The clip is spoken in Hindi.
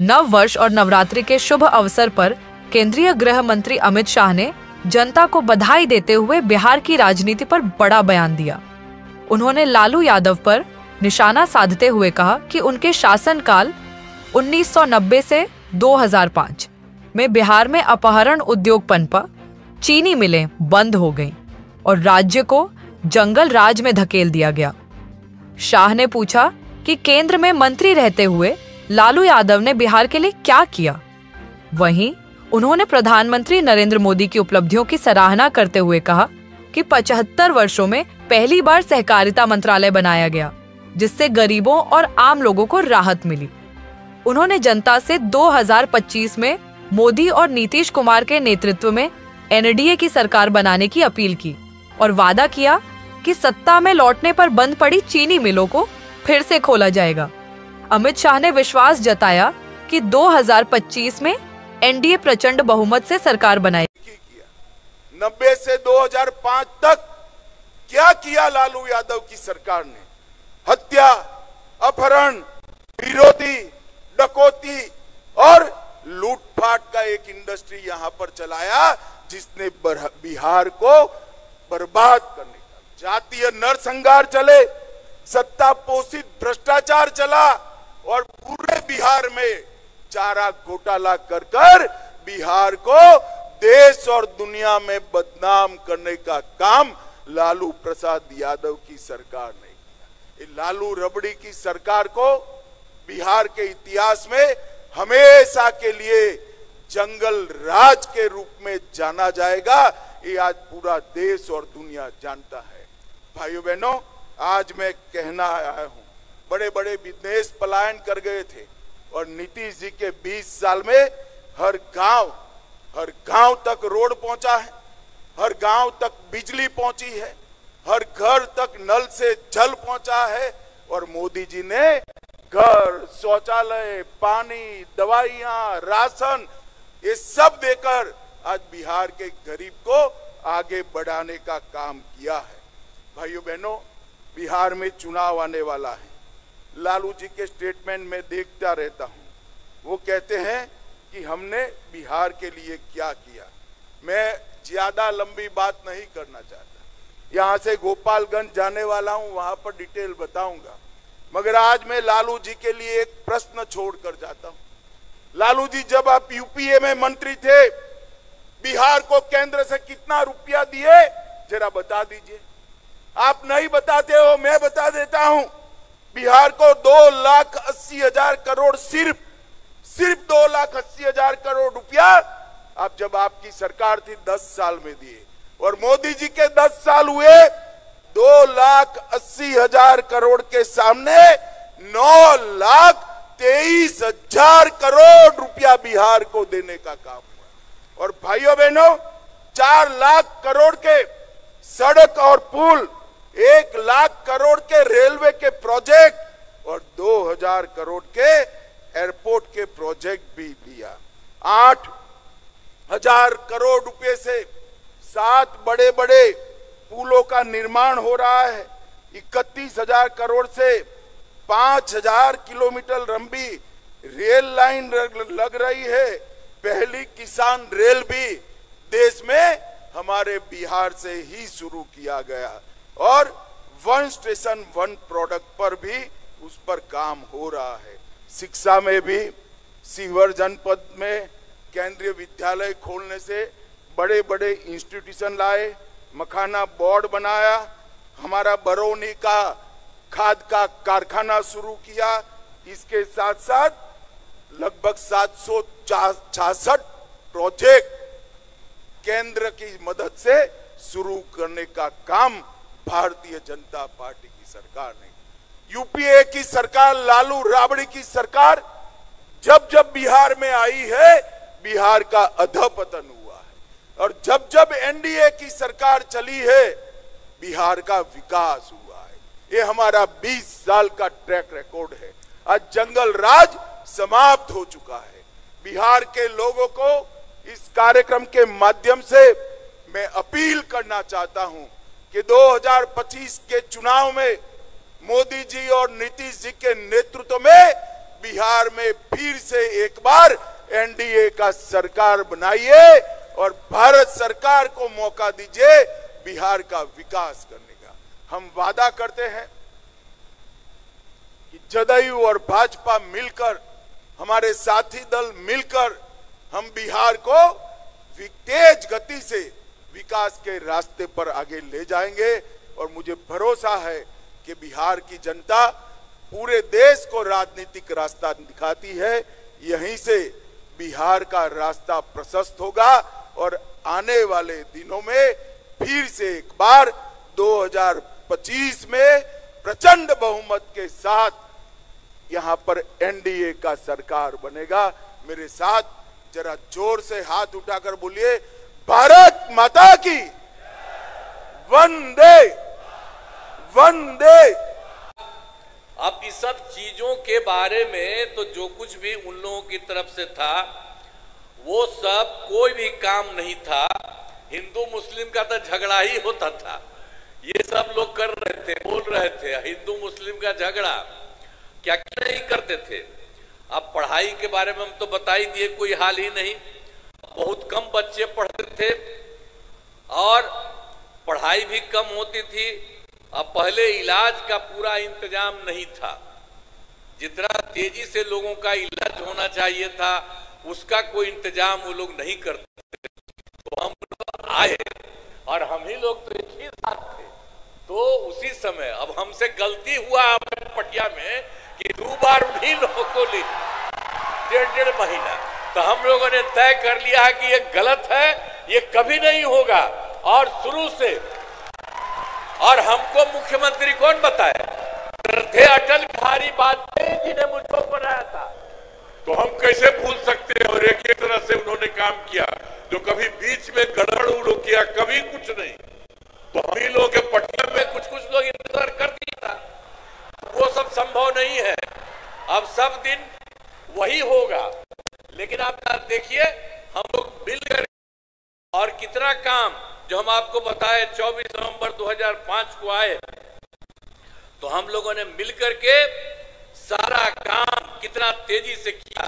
नव वर्ष और नवरात्रि के शुभ अवसर पर केंद्रीय गृह मंत्री अमित शाह ने जनता को बधाई देते हुए बिहार की राजनीति पर बड़ा बयान दिया। उन्होंने लालू यादव पर निशाना साधते हुए कहा कि उनके शासनकाल 1990 से 2005 में बिहार में अपहरण उद्योग पनपा, चीनी मिलें बंद हो गईं और राज्य को जंगल राज में धकेल दिया गया। शाह ने पूछा कि केंद्र में मंत्री रहते हुए लालू यादव ने बिहार के लिए क्या किया। वहीं उन्होंने प्रधानमंत्री नरेंद्र मोदी की उपलब्धियों की सराहना करते हुए कहा कि 75 वर्षों में पहली बार सहकारिता मंत्रालय बनाया गया, जिससे गरीबों और आम लोगों को राहत मिली। उन्होंने जनता से 2025 में मोदी और नीतीश कुमार के नेतृत्व में एनडीए की सरकार बनाने की अपील की और वादा किया कि सत्ता में लौटने पर बंद पड़ी चीनी मिलों को फिर से खोला जाएगा। अमित शाह ने विश्वास जताया कि 2025 में एनडीए प्रचंड बहुमत से सरकार बनाएगी। 90 से 2005 तक क्या किया लालू यादव की सरकार ने? हत्या, अपहरण, विरोधी, डकैती और लूटपाट का एक इंडस्ट्री यहां पर चलाया, जिसने बिहार को बर्बाद करने का जातीय नरसंहार चले, सत्ता पोषित भ्रष्टाचार चला और पूरे बिहार में चारा घोटाला कर कर बिहार को देश और दुनिया में बदनाम करने का काम लालू प्रसाद यादव की सरकार ने किया। लालू रबड़ी की सरकार को बिहार के इतिहास में हमेशा के लिए जंगल राज के रूप में जाना जाएगा। ये आज पूरा देश और दुनिया जानता है। भाइयों बहनों, आज मैं कहना आया हूं, बड़े बड़े बिजनेस पलायन कर गए थे और नीतीश जी के 20 साल में हर गांव तक रोड पहुंचा है, हर गांव तक बिजली पहुंची है, हर घर तक नल से जल पहुंचा है और मोदी जी ने घर, शौचालय, पानी, दवाइयां, राशन ये सब देकर आज बिहार के गरीब को आगे बढ़ाने का काम किया है। भाइयों बहनों, बिहार में चुनाव आने वाला है। लालू जी के स्टेटमेंट में देखता रहता हूं, वो कहते हैं कि हमने बिहार के लिए क्या किया। मैं ज्यादा लंबी बात नहीं करना चाहता, यहां से गोपालगंज जाने वाला हूं, वहां पर डिटेल बताऊंगा, मगर आज मैं लालू जी के लिए एक प्रश्न छोड़कर जाता हूं। लालू जी, जब आप यूपीए में मंत्री थे, बिहार को केंद्र से कितना रुपया दिए जरा बता दीजिए। आप नहीं बताते हो, मैं बता देता हूं। बिहार को 2,80,000 करोड़, सिर्फ 2,80,000 करोड़ रुपया आप जब आपकी सरकार थी 10 साल में दिए और मोदी जी के 10 साल हुए, 2,80,000 करोड़ के सामने 9,23,000 करोड़ रुपया बिहार को देने का काम हुआ। और भाइयों बहनों, 4 लाख करोड़ के सड़क और पुल, 1 लाख करोड़ के रेलवे के प्रोजेक्ट और 2,000 करोड़ के एयरपोर्ट के प्रोजेक्ट भी दिया। 8,000 करोड़ रुपए से 7 बड़े बड़े पुलों का निर्माण हो रहा है। 31,000 करोड़ से 5,000 किलोमीटर लंबी रेल लाइन लग रही है। पहली किसान रेल भी देश में हमारे बिहार से ही शुरू किया गया और 1 स्टेशन 1 प्रोडक्ट पर भी उस पर काम हो रहा है। शिक्षा में भी सीवर जनपद में केंद्रीय विद्यालय खोलने से बड़े बड़े इंस्टीट्यूशन लाए, मखाना बोर्ड बनाया, हमारा बरौनी का खाद का कारखाना शुरू किया। इसके साथ साथ लगभग 766 प्रोजेक्ट केंद्र की मदद से शुरू करने का काम भारतीय जनता पार्टी की सरकार ने। यूपीए की सरकार, लालू राबड़ी की सरकार जब जब बिहार में आई है, बिहार का अधपतन हुआ है और जब जब एनडीए की सरकार चली है, बिहार का विकास हुआ है। ये हमारा 20 साल का ट्रैक रिकॉर्ड है। आज जंगल राज समाप्त हो चुका है। बिहार के लोगों को इस कार्यक्रम के माध्यम से मैं अपील करना चाहता हूं कि 2025 के चुनाव में मोदी जी और नीतीश जी के नेतृत्व में बिहार में फिर से एक बार एनडीए का सरकार बनाइए और भारत सरकार को मौका दीजिए बिहार का विकास करने का। हम वादा करते हैं कि जदयू और भाजपा मिलकर, हमारे साथी दल मिलकर हम बिहार को तेज गति से विकास के रास्ते पर आगे ले जाएंगे। और मुझे भरोसा है कि बिहार की जनता पूरे देश को राजनीतिक रास्ता दिखाती है, यहीं से बिहार का रास्ता प्रशस्त होगा और आने वाले दिनों में फिर से एक बार 2025 में प्रचंड बहुमत के साथ यहां पर एनडीए का सरकार बनेगा। मेरे साथ जरा जोर से हाथ उठाकर बोलिए, भारत माता की वंदे वंदे। अब इस सब चीजों के बारे में तो जो कुछ भी उन लोगों की तरफ से था वो सब कोई भी काम नहीं था। हिंदू मुस्लिम का तो झगड़ा ही होता था, ये सब लोग कर रहे थे, बोल रहे थे हिंदू मुस्लिम का झगड़ा, क्या क्या नहीं करते थे। अब पढ़ाई के बारे में हम तो बता ही दिए, कोई हाल ही नहीं, बहुत कम बच्चे पढ़ते थे और पढ़ाई भी कम होती थी। अब पहले इलाज का पूरा इंतजाम नहीं था, जितना तेजी से लोगों का इलाज होना चाहिए था उसका कोई इंतजाम वो लोग नहीं करते। तो हम लोग आए और हम ही लोग तो एक ही साथ थे। तो उसी समय अब हमसे गलती हुआ पटिया में कि 2 बार उन्हीं लोगों को ली 1.5 महीना, तो हम लोगों ने तय कर लिया कि ये गलत है, ये कभी नहीं होगा। और शुरू से, और हमको मुख्यमंत्री कौन बताया थे? अटल बिहारी वाजपेयी जी ने मुझको बनाया था, तो हम कैसे भूल सकते हैं। और एक ही तरह से उन्होंने काम किया, जो कभी बीच में गड़बड़ उड़ो किया, कभी कुछ नहीं। तो हम ही लोग के पटना में कुछ लोग इंतजार कर दिया था, वो सब संभव नहीं है। अब सब दिन वही होगा, लेकिन आप देखिए हम लोग मिलकर और कितना काम जो हम आपको बताए 24 नवंबर 2005 को आए, तो हम लोगों ने मिलकर के सारा काम कितना तेजी से किया।